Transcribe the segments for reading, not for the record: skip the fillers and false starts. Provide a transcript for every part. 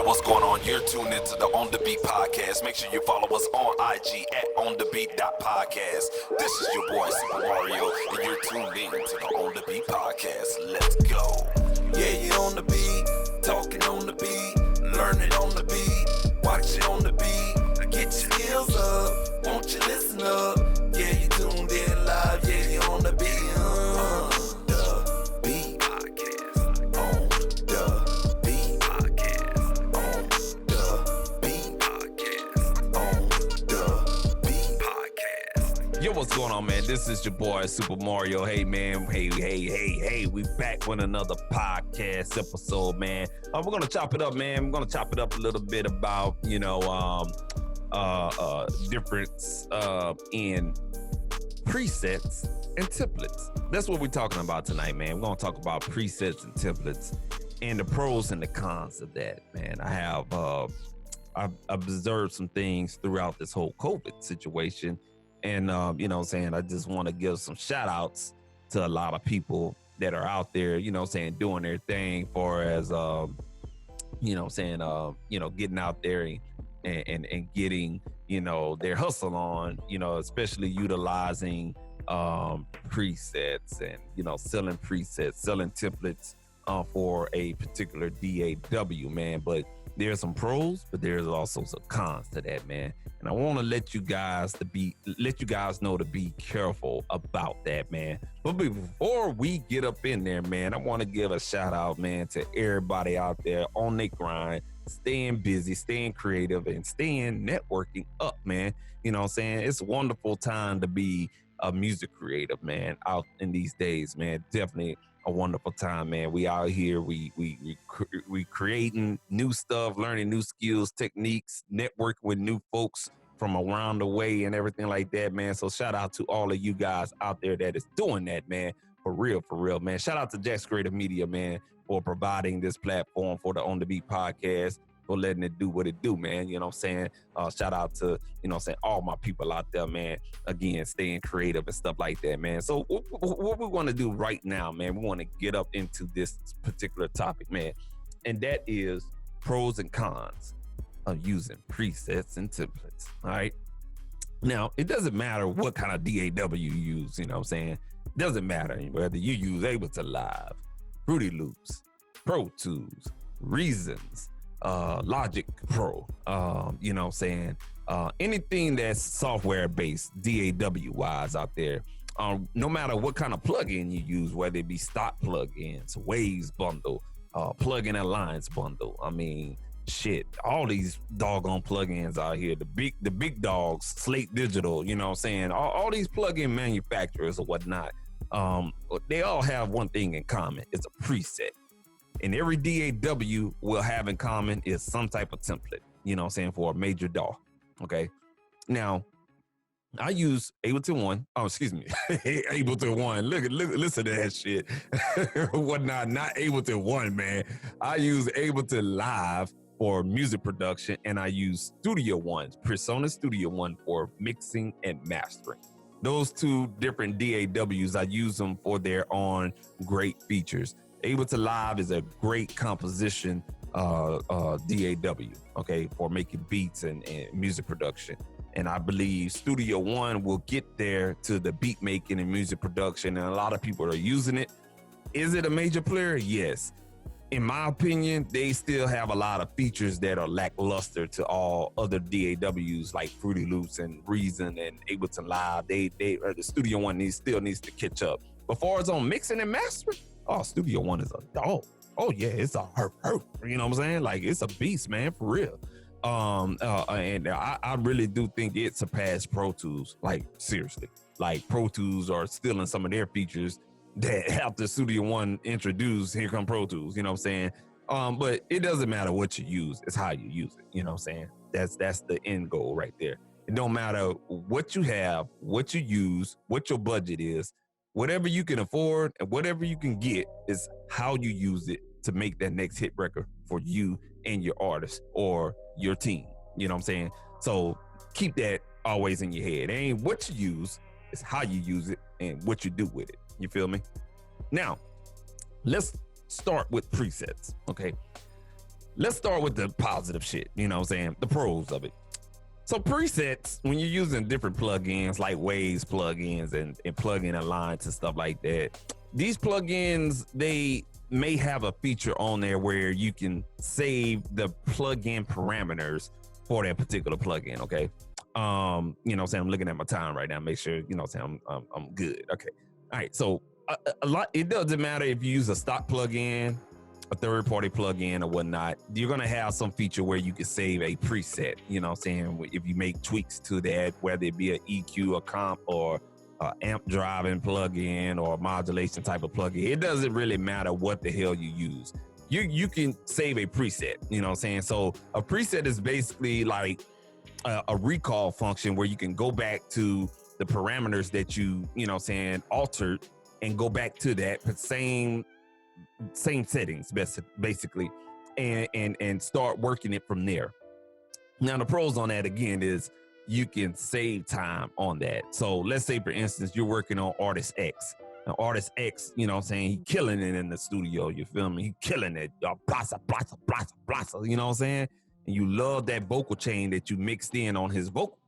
What's going on? You're tuned into the On The Beat podcast. Make sure you follow us on IG at onthebeat.podcast. This is your boy Supa Mario, and you're tuned in to the On The Beat podcast. Let's go. Yeah, you're on the beat, talking on the beat, learning on the beat, watching on the beat. Get your skills up, won't you listen up? Yeah, you tuned in live, yeah, you're on the beat. Yo, what's going on, man? This is your boy Supa Mario. Hey, man. Hey. We back with another podcast episode, man. We're gonna chop it up, man. We're gonna chop it up a little bit about, difference in presets and templates. That's what we're talking about tonight, man. We're gonna talk about presets and templates and the pros and the cons of that, man. I've observed some things throughout this whole COVID situation. And, I just want to give some shout outs to a lot of people that are out there, doing their thing for as, getting out there and getting, their hustle on, especially utilizing presets and, selling presets, selling templates for a particular DAW, man. But there's some pros, but there's also some cons to that, man. And I want to let you guys know to be careful about that, man. But before we get up in there, man, I want to give a shout out, man, to everybody out there on their grind, staying busy, staying creative, and staying networking up, man. It's a wonderful time to be a music creative, man, out in these days, man. Definitely a wonderful time, man. We out here, we creating new stuff, learning new skills, techniques, networking with new folks from around the way and everything like that, man. So shout out to all of you guys out there that is doing that, man. For real, man. Shout out to Jack's Creative Media, man, for providing this platform for the On The Beat podcast, for letting it do what it do, man. Shout out to, all my people out there, man. Again, staying creative and stuff like that, man. So what we want to do right now, man, we want to get up into this particular topic, man. And that is pros and cons of using presets and templates, all right? Now, it doesn't matter what kind of DAW you use, It doesn't matter whether you use Ableton Live, Fruity Loops, Pro Tools, Reasons, Logic Pro, anything that's software based DAW wise out there, no matter what kind of plugin you use, whether it be stock plugins, Waves bundle, plugin alliance bundle. I mean, shit, all these doggone plugins out here, the big dogs, Slate Digital, all these plugin manufacturers or whatnot, they all have one thing in common. It's a preset. And every DAW will have in common is some type of template, for a major DAW. Okay. Now, I use Ableton One. Oh, excuse me. Ableton One. Listen to that shit. Whatnot, not Ableton One, man. I use Ableton Live for music production, and I use Studio One, Persona Studio One for mixing and mastering. Those two different DAWs, I use them for their own great features. Ableton Live is a great composition DAW, okay, for making beats and music production. And I believe Studio One will get there to the beat making and music production, and a lot of people are using it. Is it a major player? Yes. In my opinion, they still have a lot of features that are lackluster to all other DAWs like Fruity Loops and Reason and Ableton Live. The Studio One still needs to catch up. Before it's on mixing and mastering, Studio One is a dog. Oh yeah, it's a herp. You know what I'm saying? Like, it's a beast, man, for real. And I really do think it surpassed Pro Tools. Like, seriously. Like, Pro Tools are stealing some of their features that after Studio One introduced, here come Pro Tools, you know what I'm saying? But it doesn't matter what you use, it's how you use it, you know what I'm saying? That's the end goal right there. It don't matter what you have, what you use, what your budget is, whatever you can afford and whatever you can get is how you use it to make that next hit record for you and your artist or your team, you know what I'm saying? So keep that always in your head. It ain't what you use, it's how you use it and what you do with it. You feel me? Now, let's start with presets, okay? let's start with the positive shit, you know what I'm saying? The pros of it. So presets, when you're using different plugins like Waves plugins and plugin alliance and stuff like that, these plugins, they may have a feature on there where you can save the plugin parameters for that particular plugin, okay? You know what I'm saying? I'm looking at my time right now, make sure, you know what I'm saying, I'm good, okay. All right, so a lot, it doesn't matter if you use a stock plugin, a third-party plugin or whatnot, you're gonna have some feature where you can save a preset, you know what I'm saying? If you make tweaks to that, whether it be an EQ, a comp, or amp driving plugin or modulation type of plugin, it doesn't really matter what the hell you use. You can save a preset, you know what I'm saying? So a preset is basically like a recall function where you can go back to the parameters that you know what I'm saying, altered, and go back to that same settings basically, and start working it from there. Now the pros on that again is you can save time on that. So let's say for instance you're working on artist X. Now artist X, you know what I'm saying, he killing it in the studio, you feel me? He killing it, blasa, blasa, blasa, blasa, you know what I'm saying? And you love that vocal chain that you mixed in on his vocal.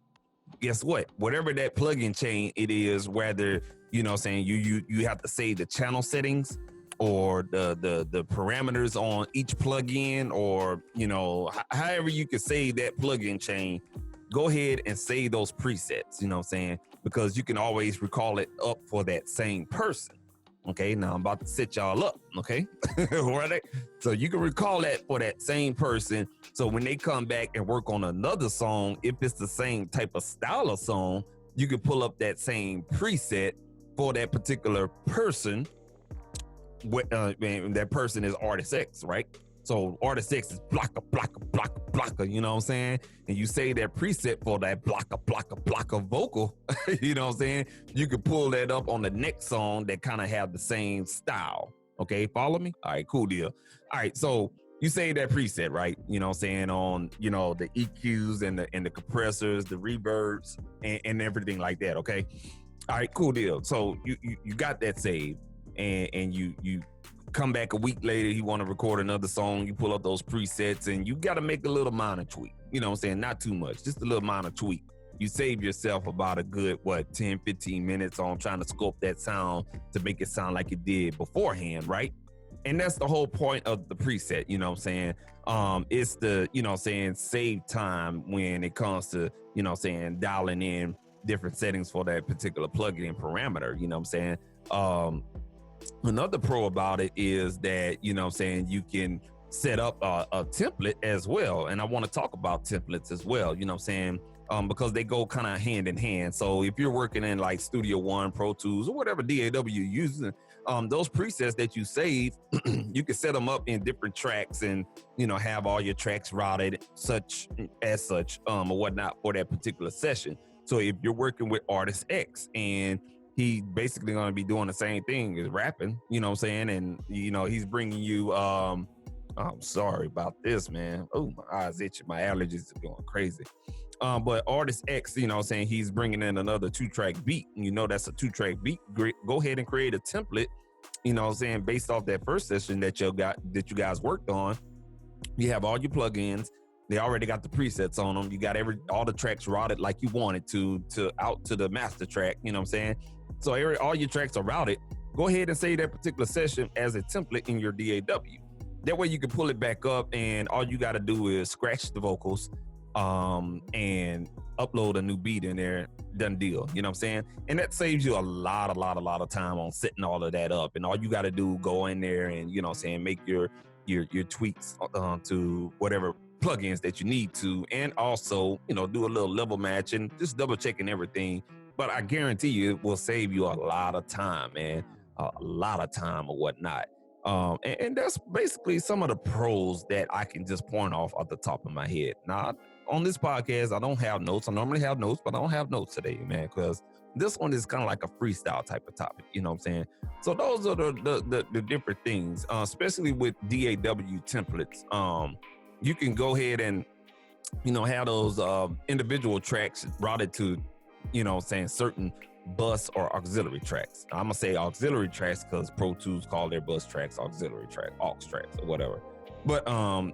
Guess what? Whatever that plugin chain it is, whether, you know what I'm saying, you have to save the channel settings or the parameters on each plugin, or, you know, however you can save that plugin chain, go ahead and save those presets, you know what I'm saying? Because you can always recall it up for that same person. Okay, now I'm about to set y'all up, okay? Right? So you can recall that for that same person. So when they come back and work on another song, if it's the same type of style of song, you can pull up that same preset for that particular person. That person is artist X, right? So artist X is blocka, blocka, blocka, blocka, you know what I'm saying? And you say that preset for that blocka, blocka, blocka vocal, you know what I'm saying? You could pull that up on the next song that kind of have the same style. Okay, follow me? All right, cool deal. All right, so you say that preset, right? You know what I'm saying, on, you know, the EQs and the compressors, the reverbs, and everything like that, okay? All right, cool deal. So you got that saved, and you come back a week later, you want to record another song, you pull up those presets, and you got to make a little minor tweak. You know what I'm saying? Not too much, just a little minor tweak. You save yourself about a good, 10, 15 minutes on trying to sculpt that sound to make it sound like it did beforehand, right? And that's the whole point of the preset, you know what I'm saying? It's the, you know what I'm saying, save time when it comes to, you know what I'm saying, dialing in different settings for that particular plugin parameter, you know what I'm saying? Another pro about it is that, you know what I'm saying, you can set up a template as well. And I want to talk about templates as well, you know what I'm saying? Because they go kind of hand in hand. So if you're working in like Studio One, Pro Tools, or whatever DAW you're using, those presets that you save, you can set them up in different tracks and, you know, have all your tracks routed such or whatnot for that particular session. So if you're working with artist X and he basically going to be doing the same thing as rapping, you know what I'm saying? And, you know, he's bringing you, I'm sorry about this, man. Oh, my eyes itching. My allergies are going crazy. But artist X, you know what I'm saying, he's bringing in another 2-track beat. And you know that's a 2-track beat. Go ahead and create a template, you know what I'm saying, based off that first session that you guys worked on. You have all your plugins. They already got the presets on them. You got all the tracks routed like you wanted to out to the master track, you know what I'm saying? So all your tracks are routed. Go ahead and save that particular session as a template in your DAW. That way you can pull it back up, and all you got to do is scratch the vocals and upload a new beat in there. Done deal. You know what I'm saying? And that saves you a lot of time on setting all of that up. And all you got to do, go in there and, you know what I'm saying, make your tweaks to whatever plugins that you need to, and also, you know, do a little level match and just double checking everything. But I guarantee you it will save you a lot of time, man. A lot of time or whatnot. And that's basically some of the pros that I can just point off the top of my head. Now, on this podcast, I don't have notes. I normally have notes, but I don't have notes today, man, because this one is kind of like a freestyle type of topic, you know what I'm saying? So those are the different things, especially with DAW templates. You can go ahead and, you know, have those individual tracks routed to, you know what I'm saying, certain bus or auxiliary tracks. I'm gonna say auxiliary tracks because Pro Tools call their bus tracks auxiliary track, aux tracks or whatever. But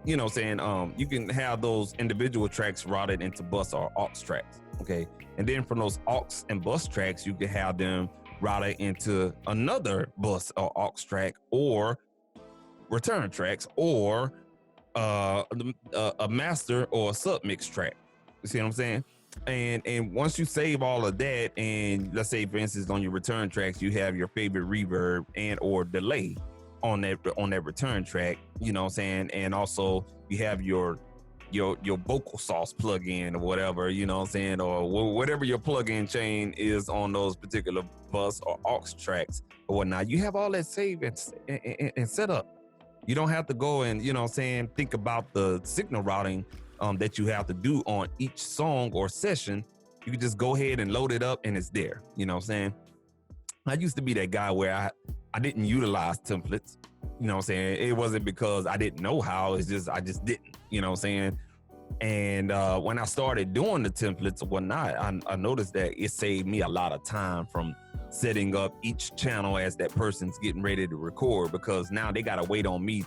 you know, saying you can have those individual tracks routed into bus or aux tracks. Okay, and then from those aux and bus tracks, you can have them routed into another bus or aux track or return tracks or a master or a submix track. You see what I'm saying? And once you save all of that, and let's say for instance on your return tracks, you have your favorite reverb and or delay on that return track, you know what I'm saying? And also you have your vocal sauce plug-in or whatever, you know what I'm saying, or whatever your plug-in chain is on those particular bus or aux tracks or whatnot. You have all that saved and set up. You don't have to go and, you know what I'm saying, think about the signal routing that you have to do on each song or session. You can just go ahead and load it up and it's there. You know what I'm saying? I used to be that guy where I didn't utilize templates. You know what I'm saying? It wasn't because I didn't know how, it's just I just didn't, you know what I'm saying? And when I started doing the templates or whatnot, I noticed that it saved me a lot of time from setting up each channel as that person's getting ready to record, because now they gotta wait on me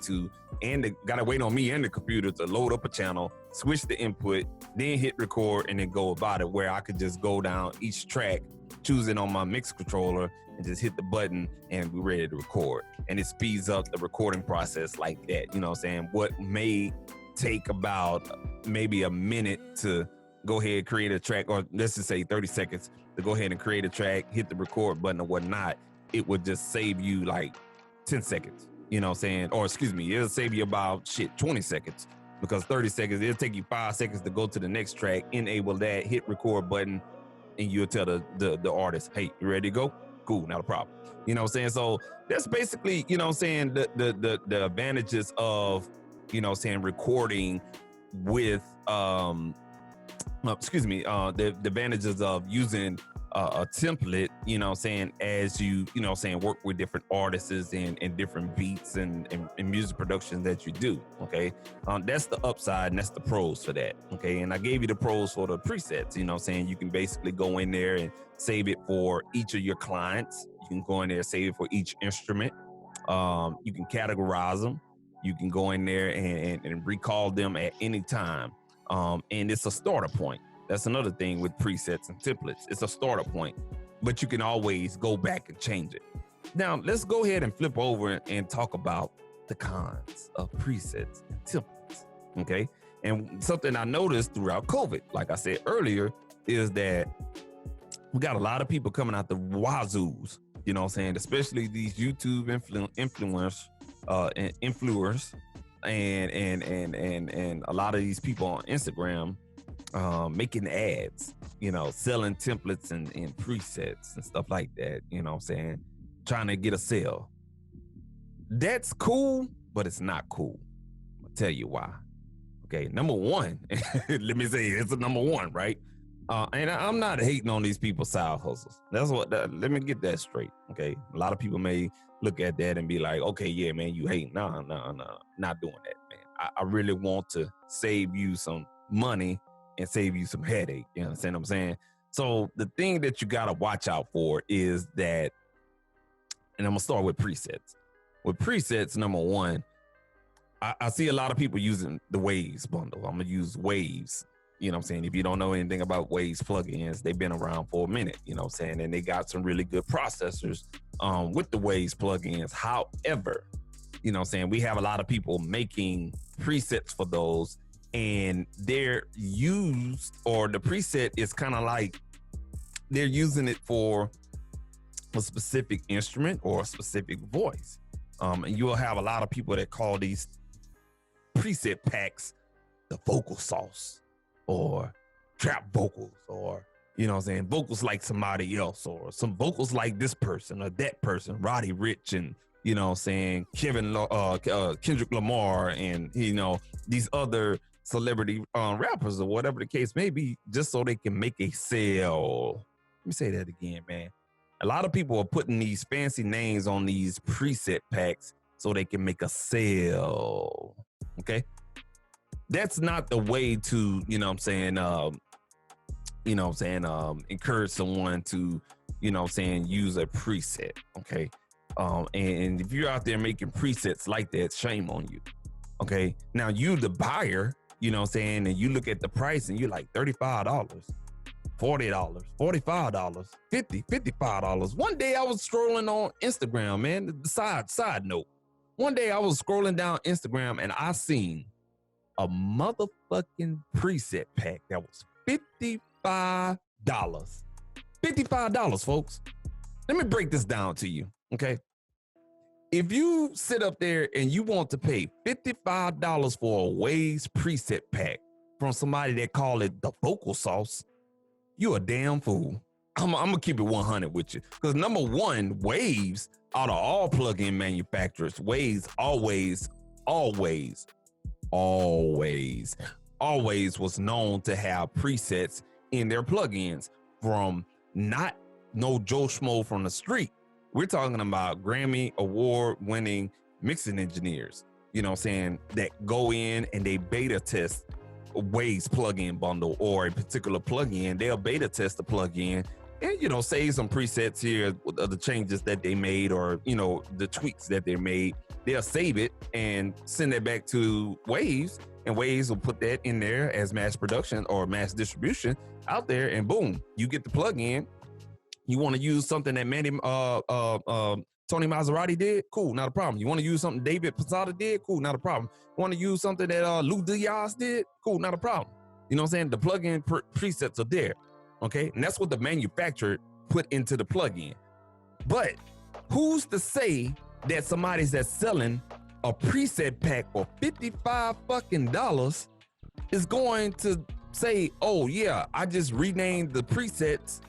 and the computer to load up a channel, switch the input, then hit record and then go about it, where I could just go down each track, choose it on my mix controller and just hit the button and we're ready to record. And it speeds up the recording process like that. You know what I'm saying? What may take about maybe a minute to go ahead, create a track, or let's just say 30 seconds to go ahead and create a track, hit the record button or whatnot, it would just save you like 10 seconds, you know what I'm saying? Or excuse me, it'll save you about 20 seconds, because 30 seconds, it'll take you 5 seconds to go to the next track, enable that, hit record button, and you'll tell the artist, hey, you ready to go? Cool, not a problem. You know what I'm saying? So that's basically, you know what I'm saying, the advantages of, you know what I'm saying, recording with the advantages of using a template, you know what I'm saying, as you know what I'm saying, work with different artists and different beats and music production that you do. Okay, that's the upside and that's the pros for that. Okay, and I gave you the pros for the presets. You know what I'm saying, you can basically go in there and save it for each of your clients. You can go in there and save it for each instrument. You can categorize them. You can go in there and recall them at any time. And it's a starter point. That's another thing with presets and templates. It's a starter point, but you can always go back and change it. Now, let's go ahead and flip over and talk about the cons of presets and templates, okay? And something I noticed throughout COVID, like I said earlier, is that we got a lot of people coming out the wazoos, you know what I'm saying? Especially these YouTube influencers and a lot of these people on Instagram making ads, you know, selling templates and presets and stuff like that, you know what I'm saying, trying to get a sale. That's cool, but it's not cool. I'll tell you why. Okay, number one, let me say it's a number one, right? And I'm not hating on these people's side hustles. Let me get that straight, okay? A lot of people may look at that and be like, okay, yeah, man, you hate. No, not doing that, man. I really want to save you some money and save you some headache. You understand what I'm saying? So the thing that you got to watch out for is that, and I'm going to start with presets. With presets, number one, I see a lot of people using the Waves bundle. I'm going to use Waves. You know what I'm saying? If you don't know anything about Waves plugins, they've been around for a minute, you know what I'm saying? And they got some really good processors with the Waves plugins. However, you know what I'm saying, we have a lot of people making presets for those, and they're used, or the preset is kind of like they're using it for a specific instrument or a specific voice. And you will have a lot of people that call these preset packs the vocal sauce, or trap vocals, or, you know what I'm saying, vocals like somebody else, or some vocals like this person or that person, Roddy Ricch, and, you know what I'm saying, Kendrick Lamar, and, you know, these other celebrity rappers or whatever the case may be, just so they can make a sale. Let me say that again, man. A lot of people are putting these fancy names on these preset packs so they can make a sale. Okay? That's not the way to, you know what I'm saying, encourage someone to you know what I'm saying, use a preset, okay? And if you're out there making presets like that, shame on you, okay? Now you, the buyer, you know what I'm saying, and you look at the price and you're like $35, $40, $45, $50, $55. One day I was scrolling on Instagram, man, the side note. One day I was scrolling down Instagram and I seen a motherfucking preset pack that was $55. $55, folks. Let me break this down to you, okay? If you sit up there and you want to pay $55 for a Waves preset pack from somebody that call it the vocal sauce, you a damn fool. I'm gonna keep it 100 with you. Because number one, Waves, out of all plugin manufacturers, Waves always was known to have presets in their plugins from not no Joe Schmo from the street. We're talking about Grammy award winning mixing engineers, you know what I'm saying, that go in and they beta test a Waves plugin bundle or a particular plugin. They'll beta test the plugin and, you know, save some presets here of the changes that they made or, you know, the tweaks that they made. They'll save it and send it back to Waves, and Waves will put that in there as mass production or mass distribution out there, and boom, you get the plugin. You want to use something that Tony Maserati did? Cool, not a problem. You want to use something David Posada did? Cool, not a problem. Want to use something that Lou Diaz did? Cool, not a problem. You know what I'm saying? The plugin presets are there, okay? And that's what the manufacturer put into the plugin. But who's to say that somebody's that's selling a preset pack for $55 fucking is going to say, oh yeah, I just renamed the presets,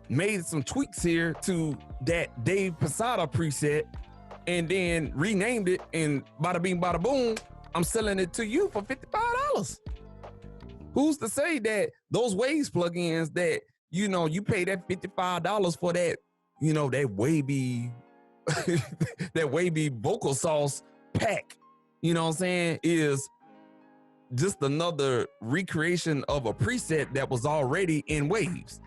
made some tweaks here to that Dave Posada preset, and then renamed it, and bada bing, bada boom, I'm selling it to you for $55. Who's to say that those Waves plugins that, you know, you pay that $55 for that, you know, that wavy, that wavy vocal sauce pack, you know what I'm saying, is just another recreation of a preset that was already in Waves.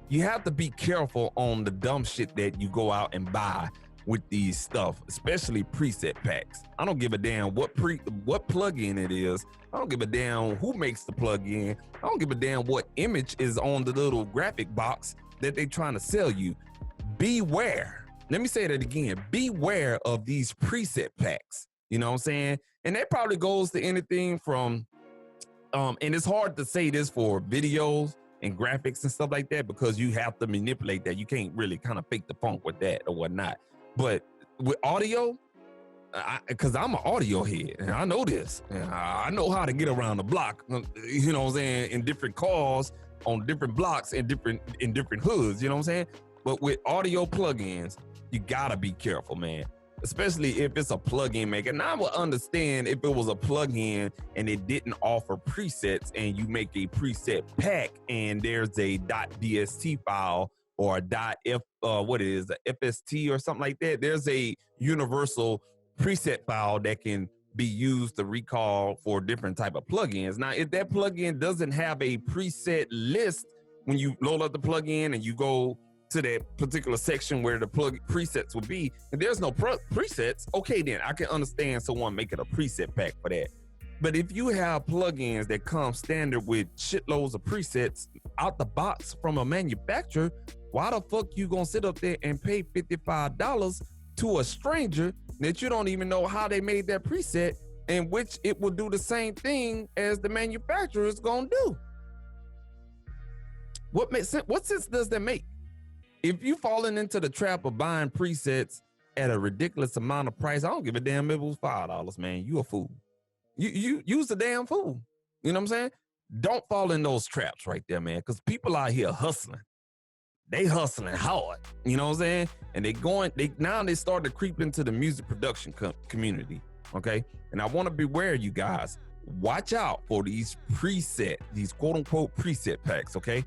You have to be careful on the dumb shit that you go out and buy with these stuff, especially preset packs. I don't give a damn what plugin it is. I don't give a damn who makes the plugin. I don't give a damn what image is on the little graphic box that they're trying to sell you. Beware. Let me say that again. Beware of these preset packs. You know what I'm saying? And that probably goes to anything from, and it's hard to say this for videos and graphics and stuff like that, because you have to manipulate that. You can't really kind of fake the funk with that or whatnot. But with audio, because I'm an audio head and I know this, and I know how to get around the block, you know what I'm saying, in different cars, on different blocks, in different hoods, you know what I'm saying? But with audio plugins, you gotta be careful, man. Especially if it's a plugin maker. And I would understand if it was a plugin and it didn't offer presets, and you make a preset pack and there's a .dst file or a FST or something like that. There's a universal preset file that can be used to recall for different type of plugins. Now, if that plugin doesn't have a preset list, when you load up the plugin and you go to that particular section where the presets will be, and there's no presets, okay, then I can understand someone making a preset pack for that. But if you have plugins that come standard with shitloads of presets out the box from a manufacturer, why the fuck you gonna sit up there and pay $55 to a stranger that you don't even know how they made that preset, in which it will do the same thing as the manufacturer is gonna do? What sense does that make? If you falling into the trap of buying presets at a ridiculous amount of price, I don't give a damn if it was $5, man. You a fool. You's a damn fool. You know what I'm saying? Don't fall in those traps right there, man. Because people out here hustling. They hustling hard. You know what I'm saying? And they start to creep into the music production community. Okay. And I want to beware you guys. Watch out for these quote unquote preset packs. Okay.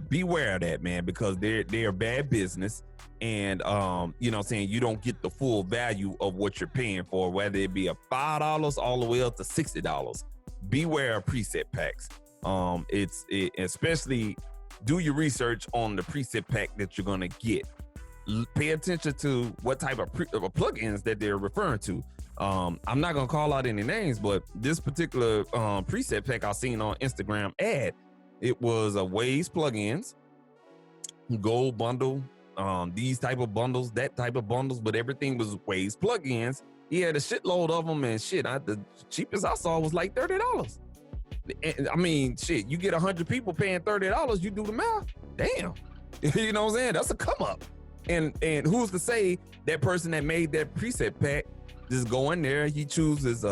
Beware of that, man, because they're bad business, and you know what I'm saying, you don't get the full value of what you're paying for, whether it be a $5 all the way up to $60. Beware of preset packs. Especially do your research on the preset pack that you're gonna get. Pay attention to what type of plugins that they're referring to. I'm not gonna call out any names, but this particular preset pack I seen on Instagram ad, it was a Waves plugins, gold bundle, these type of bundles, that type of bundles, but everything was Waves plugins. He had a shitload of them, and shit, the cheapest I saw was like $30. I mean, shit, you get 100 people paying $30, you do the math. Damn, you know what I'm saying? That's a come up. And who's to say that person that made that preset pack just go in there, he chooses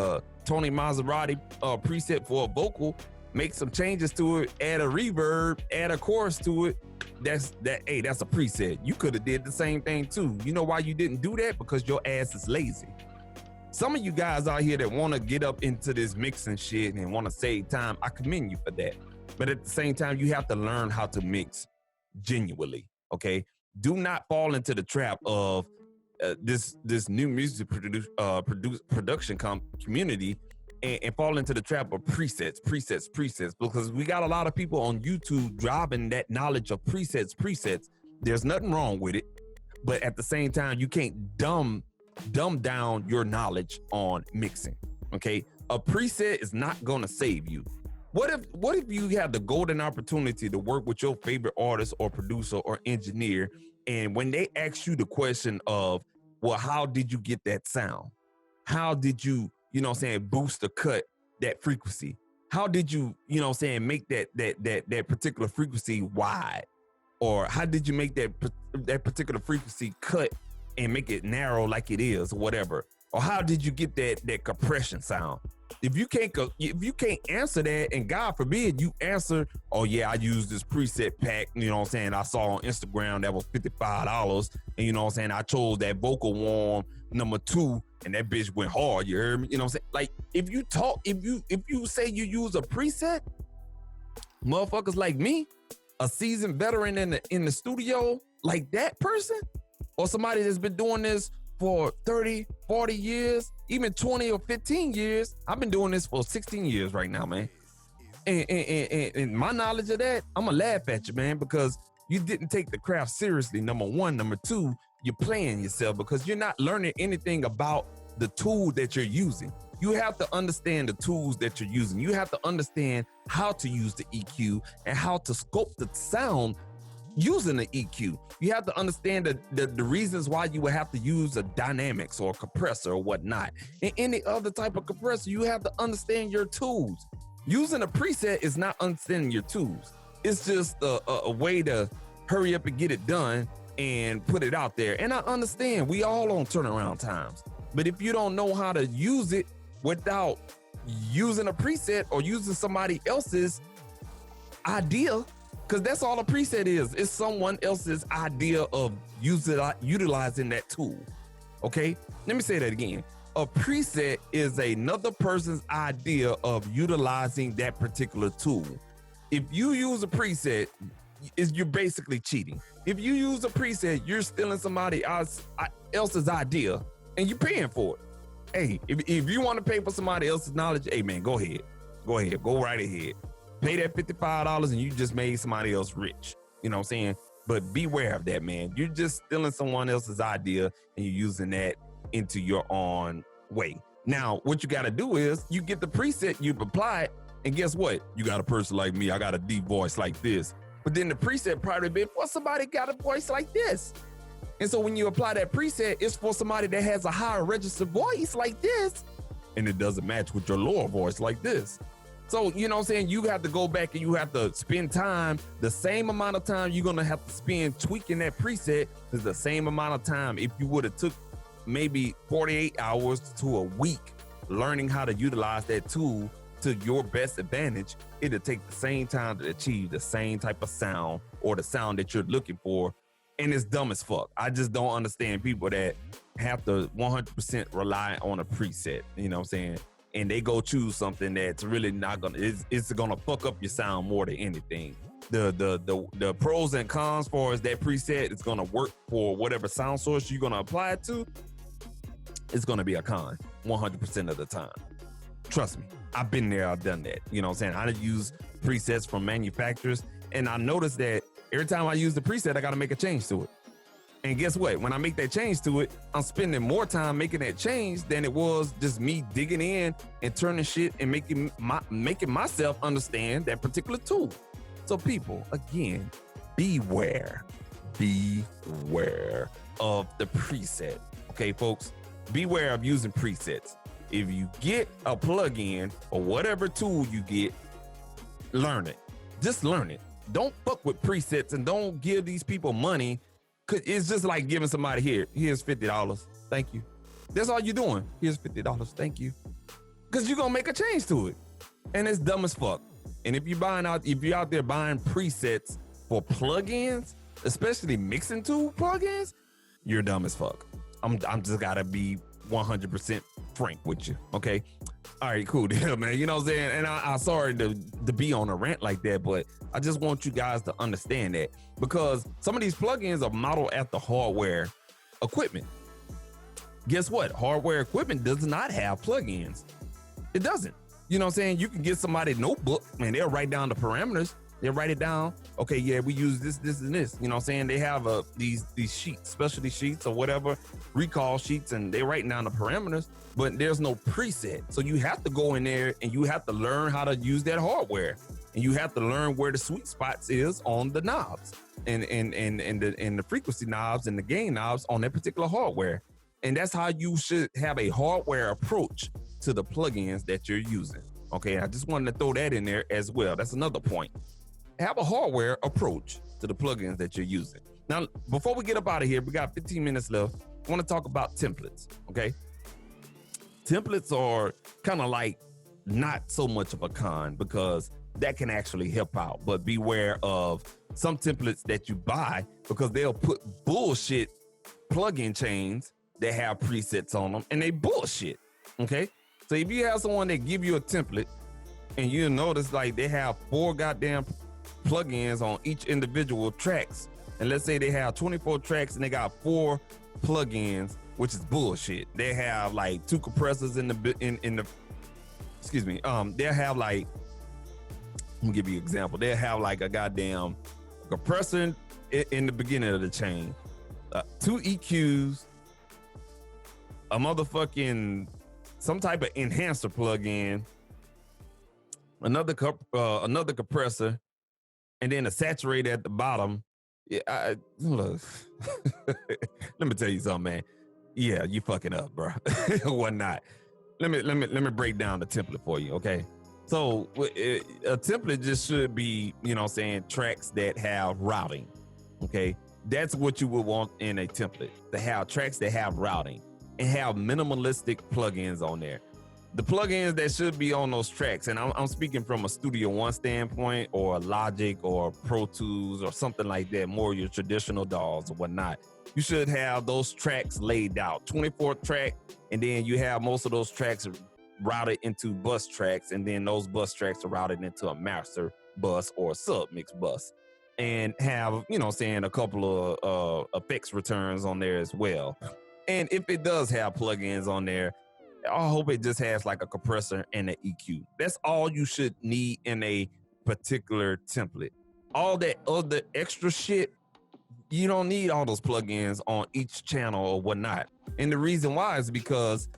Tony Maserati preset for a vocal, make some changes to it, add a reverb, add a chorus to it. That's a preset. You could have did the same thing too. You know why you didn't do that? Because your ass is lazy. Some of you guys out here that want to get up into this mixing shit and want to save time, I commend you for that. But at the same time, you have to learn how to mix genuinely, okay? Do not fall into the trap of this new music production community and fall into the trap of presets, because we got a lot of people on YouTube driving that knowledge of presets. There's nothing wrong with it, but at the same time, you can't dumb down your knowledge on mixing, okay? A preset is not gonna save you. What if you had the golden opportunity to work with your favorite artist or producer or engineer, and when they ask you the question of, well, how did you get that sound? How did you, boost or cut that frequency? How did you, make that particular frequency wide? Or how did you make that particular frequency cut and make it narrow like it is, or whatever? Or how did you get that compression sound? If you can't answer that, and God forbid you answer, oh yeah, I used this preset pack, I saw on Instagram that was $55, and I chose that vocal warm number 2, and that bitch went hard, you heard me? Like, if you say you use a preset, motherfuckers like me, a seasoned veteran in the studio, like that person, or somebody that's been doing this for 30, 40 years, even 20 or 15 years. I've been doing this for 16 years right now, man. And my knowledge of that, I'm gonna laugh at you, man, because you didn't take the craft seriously, number one. Number two, you're playing yourself because you're not learning anything about the tool that you're using. You have to understand the tools that you're using. You have to understand how to use the EQ and how to scope the sound using the EQ. You have to understand the reasons why you would have to use a dynamics or a compressor or whatnot. And any other type of compressor, you have to understand your tools. Using a preset is not understanding your tools. It's just a way to hurry up and get it done and put it out there. And I understand we all on turnaround times. But if you don't know how to use it without using a preset or using somebody else's idea, because that's all a preset is. It's someone else's idea of utilizing that tool. Okay? Let me say that again. A preset is another person's idea of utilizing that particular tool. If you use a preset, you're basically cheating. If you use a preset, you're stealing somebody else's idea and you're paying for it. Hey, if you want to pay for somebody else's knowledge, hey man, go ahead. Go right ahead. Pay that $55 and you just made somebody else rich. You know what I'm saying? But beware of that, man. You're just stealing someone else's idea and you're using that into your own way. Now, what you got to do is you get the preset, you apply it, and guess what? You got a person like me, I got a deep voice like this. But then the preset probably been for somebody got a voice like this. And so when you apply that preset, it's for somebody that has a higher registered voice like this, and it doesn't match with your lower voice like this. So, you know what I'm saying? You have to go back and you have to spend time. The same amount of time you're going to have to spend tweaking that preset is the same amount of time if you would have took maybe 48 hours to a week learning how to utilize that tool to your best advantage. It'll take the same time to achieve the same type of sound or the sound that you're looking for. And it's dumb as fuck. I just don't understand people that have to 100% rely on a preset. You know what I'm saying? And they go choose something that's really not gonna, it's gonna fuck up your sound more than anything. The pros and cons for is that preset is gonna work for whatever sound source you're gonna apply it to. It's gonna be a con 100% of the time. Trust me, I've been there, I've done that. You know what I'm saying? I use presets from manufacturers and I noticed that every time I use the preset, I got to make a change to it. And guess what? When I make that change to it, I'm spending more time making that change than it was just me digging in and turning shit and making myself understand that particular tool. So people, again, beware of the preset. Okay, folks, beware of using presets. If you get a plugin or whatever tool you get, learn it. Just learn it. Don't fuck with presets and don't give these people money. Cause it's just like giving somebody here's $50. Thank you. That's all you're doing. Here's $50. Thank you. Cause you're gonna make a change to it. And it's dumb as fuck. And if you're out there buying presets for plugins, especially mixing tool plugins, you're dumb as fuck. I'm just gotta be 100% frank with you. Okay. All right, cool deal, man. You know what I'm saying? And I'm sorry to be on a rant like that, but I just want you guys to understand that because some of these plugins are modeled after hardware equipment. Guess what? Hardware equipment does not have plugins. It doesn't. You know what I'm saying? You can get somebody a notebook and they'll write down the parameters. They'll write it down. Okay, yeah, we use this, and this. You know what I'm saying? They have these sheets, specialty sheets or whatever, recall sheets, and they're writing down the parameters, but there's no preset. So you have to go in there and you have to learn how to use that hardware. And you have to learn where the sweet spots is on the knobs and the frequency knobs and the gain knobs on that particular hardware. And that's how you should have a hardware approach to the plugins that you're using. Okay, I just wanted to throw that in there as well. That's another point. Have a hardware approach to the plugins that you're using. Now, before we get up out of here, we got 15 minutes left. I want to talk about templates, okay? Templates are kind of like not so much of a con because that can actually help out, but beware of some templates that you buy because they'll put bullshit plugin chains that have presets on them and they bullshit, okay? So if you have someone that give you a template and you notice like they have 4 goddamn plugins on each individual tracks, and let's say they have 24 tracks and they got 4 plugins, which is bullshit. They have like 2 compressors in the excuse me, they'll have like, let me give you an example. They'll have like a goddamn compressor in the beginning of the chain, 2 EQs, a motherfucking some type of enhancer plugin, another compressor, and then a saturator at the bottom. Yeah, look, let me tell you something, man. Yeah, you fucking up, bro. Or not. Let me break down the template for you, okay? So a template just should be, you know what I'm saying, tracks that have routing, okay? That's what you would want in a template, to have tracks that have routing and have minimalistic plugins on there. The plugins that should be on those tracks, and I'm speaking from a Studio One standpoint or a Logic or Pro Tools or something like that, more your traditional DAWs or whatnot. You should have those tracks laid out, 24 track, and then you have most of those tracks routed into bus tracks, and then those bus tracks are routed into a master bus or a sub-mix bus, and have, you know what I'm saying, a couple of effects returns on there as well. And if it does have plugins on there, I hope it just has like a compressor and an EQ. That's all you should need in a particular template. All that other extra shit, you don't need all those plugins on each channel or whatnot. And the reason why is because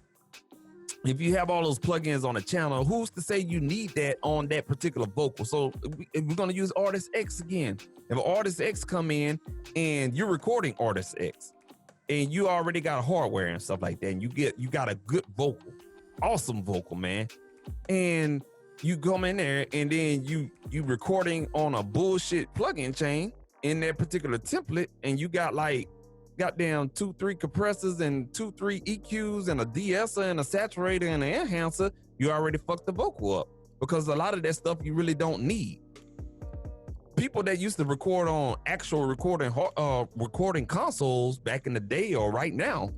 if you have all those plugins on a channel, who's to say you need that on that particular vocal? So if we're going to use Artist X again, if Artist X come in and you're recording Artist X, and you already got hardware and stuff like that, and you got a good vocal, awesome vocal, man, and you come in there and then you recording on a bullshit plugin chain in that particular template, and you got like goddamn 2-3 compressors and 2-3 EQs and a de-esser and a saturator and an enhancer, you already fucked the vocal up because a lot of that stuff you really don't need. People that used to record on actual recording consoles back in the day or right now,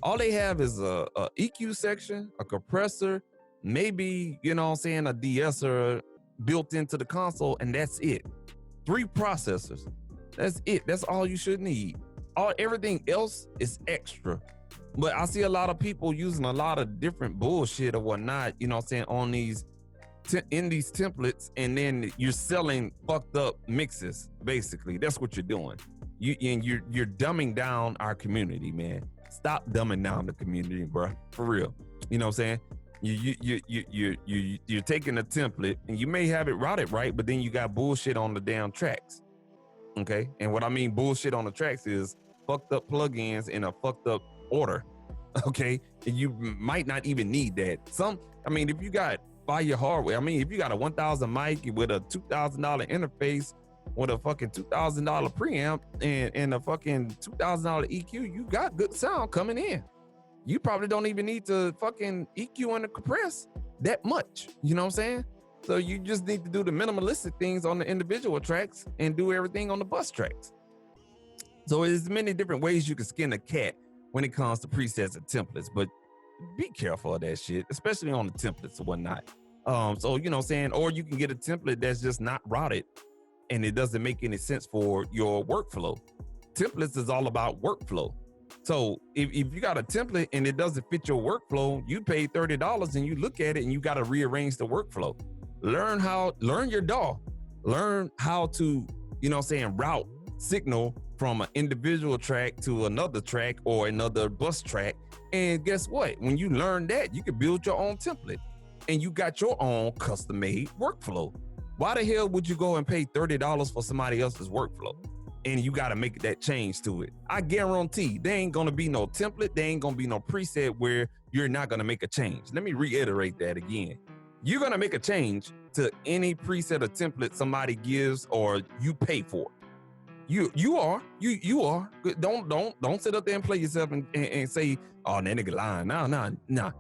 all they have is a EQ section, a compressor, maybe, you know what I'm saying, a de-esser built into the console, and that's it. 3 processors. That's it. That's all you should need. Everything else is extra. But I see a lot of people using a lot of different bullshit or whatnot, you know what I'm saying, on these in these templates, and then you're selling fucked up mixes. Basically, that's what you're doing. You're dumbing down our community, man. Stop dumbing down the community, bro. For real. You know what I'm saying? You're taking a template, and you may have it routed right, but then you got bullshit on the damn tracks. Okay, and what I mean bullshit on the tracks is fucked up plugins in a fucked up order. Okay, and you might not even need that. If you got fire hardware, if you got a 1,000 mic with a $2,000 interface with a fucking $2,000 preamp and a fucking $2,000 EQ, you got good sound coming in. You probably don't even need to fucking EQ and the compress that much. You know what I'm saying? So you just need to do the minimalistic things on the individual tracks and do everything on the bus tracks. So there's many different ways you can skin a cat when it comes to presets and templates, but be careful of that shit, especially on the templates and whatnot. So you know what I'm saying? Or you can get a template that's just not routed and it doesn't make any sense for your workflow. Templates is all about workflow. So if you got a template and it doesn't fit your workflow, you pay $30 and you look at it and you got to rearrange the workflow. Learn your DAW. Learn how to, you know what I'm saying, route signal from an individual track to another track or another bus track. And guess what? When you learn that, you can build your own template and you got your own custom-made workflow. Why the hell would you go and pay $30 for somebody else's workflow? And you got to make that change to it. I guarantee there ain't going to be no template. There ain't going to be no preset where you're not going to make a change. Let me reiterate that again. You're going to make a change to any preset or template somebody gives or you pay for. You are. Don't sit up there and play yourself and say, oh, that nigga lying. Nah,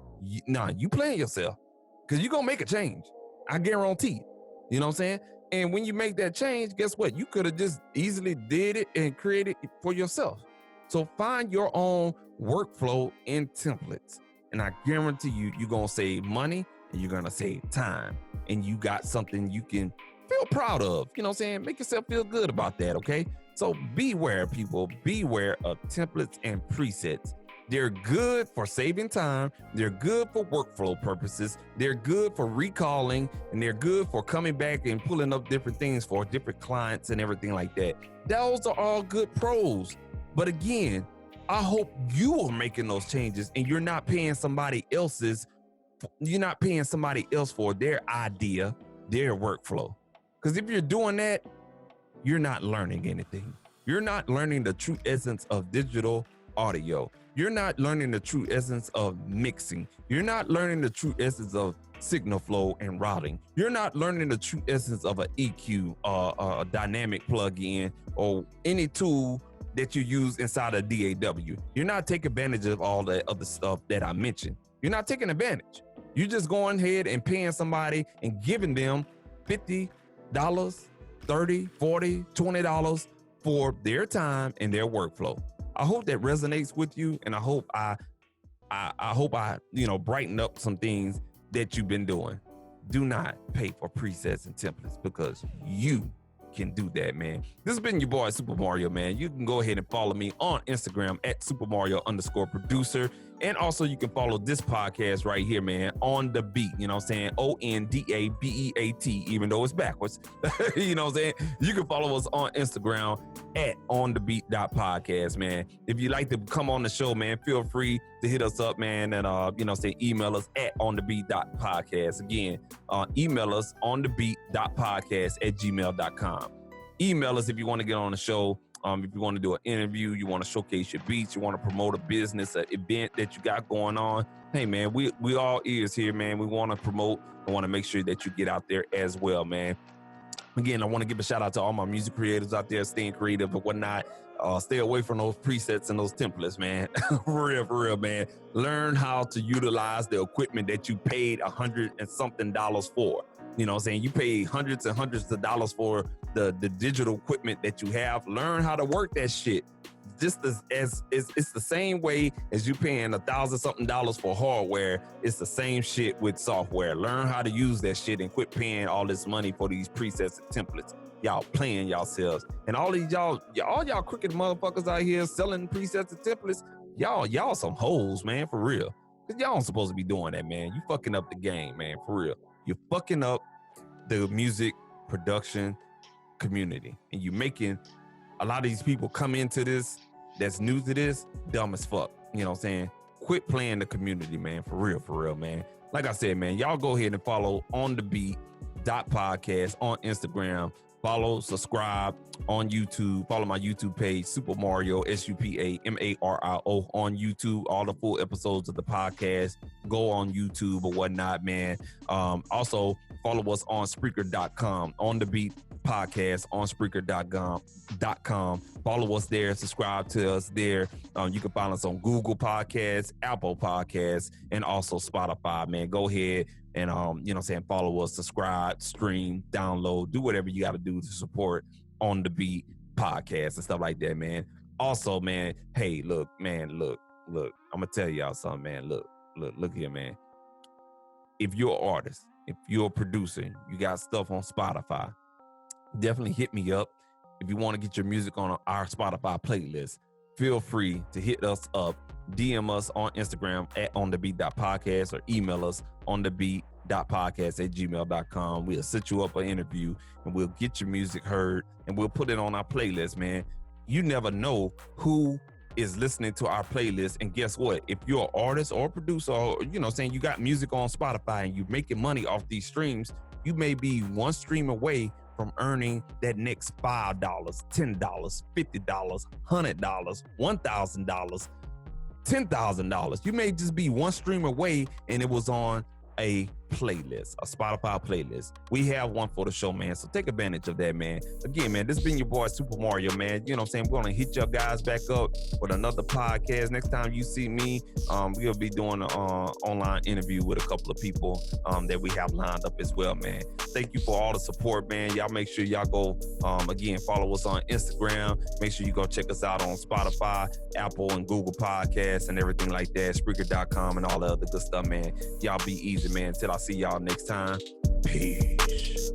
you playing yourself because you're going to make a change. I guarantee it. You know what I'm saying? And when you make that change, guess what? You could have just easily did it and created it for yourself. So find your own workflow in templates. And I guarantee you're going to save money and you're going to save time. And you got something you can feel proud of. You know what I'm saying? Make yourself feel good about that, okay? So beware, people. Beware of templates and presets. They're good for saving time. They're good for workflow purposes. They're good for recalling, and they're good for coming back and pulling up different things for different clients and everything like that. Those are all good pros. But again, I hope you are making those changes and you're not paying somebody else for their idea, their workflow. Because if you're doing that, you're not learning anything. You're not learning the true essence of digital audio. You're not learning the true essence of mixing. You're not learning the true essence of signal flow and routing. You're not learning the true essence of an EQ, a dynamic plug-in, or any tool that you use inside of DAW. You're not taking advantage of all the other stuff that I mentioned. You're not taking advantage. You're just going ahead and paying somebody and giving them $50, $30, $40, $20 for their time and their workflow. I hope that resonates with you, and I hope I brighten up some things that you've been doing. Do not pay for presets and templates because you can do that, man. This has been your boy Supa Mario, man. You can go ahead and follow me on Instagram at @Supa_Mario_producer. And also you can follow this podcast right here, man, On The Beat. You know what I'm saying? ONDABEAT, even though it's backwards. You know what I'm saying? You can follow us on Instagram at onthebeat.podcast, man. If you'd like to come on the show, man, feel free to hit us up, man, and email us at onthebeat.podcast. Again, email us onthebeat.podcast@gmail.com. Email us if you want to get on the show. If you want to do an interview, you want to showcase your beats, you want to promote a business, an event that you got going on. Hey, man, we all ears here, man. We want to promote. I want to make sure that you get out there as well, man. Again, I want to give a shout out to all my music creators out there staying creative and whatnot. Stay away from those presets and those templates, man. For real, man. Learn how to utilize the equipment that you paid $100 and something for. You know what I'm saying? You pay hundreds and hundreds of dollars for the digital equipment that you have. Learn how to work that shit. Just as it's the same way as you paying $1,000 something for hardware. It's the same shit with software. Learn how to use that shit and quit paying all this money for these presets and templates. Y'all playing yourselves. And all y'all crooked motherfuckers out here selling presets and templates, y'all some hoes, man, for real. Cause y'all ain't supposed to be doing that, man. You fucking up the game, man, for real. you're fucking up the music production community, and you're making a lot of these people come into this that's new to this dumb as fuck. You know what I'm saying? Quit playing the community, man. For real, man. Like I said, man, y'all go ahead and follow On The Beat podcast on Instagram. Follow, subscribe on YouTube. Follow my YouTube page, Supa Mario, SupaMario on YouTube. All the full episodes of the podcast go on YouTube or whatnot, man. Also, follow us on Spreaker.com, On The Beat podcast on Spreaker.com. Follow us there. Subscribe to us there. You can find us on Google Podcasts, Apple Podcasts, and also Spotify, man. Go ahead and, you know what I'm saying, follow us, subscribe, stream, download, do whatever you got to do to support On The Beat podcast and stuff like that, man. Also, man, hey, look, man, look. I'm going to tell y'all something, man. Look here, man. If you're an artist, if you're a producer, you got stuff on Spotify, definitely hit me up. If you want to get your music on our Spotify playlist, feel free to hit us up, DM us on Instagram at onthebeat.podcast or email us onthebeat.podcast@gmail.com. We'll set you up an interview and we'll get your music heard and we'll put it on our playlist, man. You never know who is listening to our playlist. And guess what? If you're an artist or a producer, or, you know, saying you got music on Spotify and you're making money off these streams, you may be one stream away from earning that next $5, $10, $50, $100, $1,000, $10,000. You may just be one stream away and it was on a playlist, a Spotify playlist. We have one for the show, man. So take advantage of that, man. Again, man, this has been your boy Supa Mario, man. You know what I'm saying? We're going to hit your guys back up with another podcast. Next time you see me, we'll be doing an online interview with a couple of people that we have lined up as well, man. Thank you for all the support, man. Y'all make sure y'all go, again, follow us on Instagram. Make sure you go check us out on Spotify, Apple, and Google Podcasts and everything like that, Spreaker.com and all the other good stuff, man. Y'all be easy, man. Till I see y'all next time. Peace.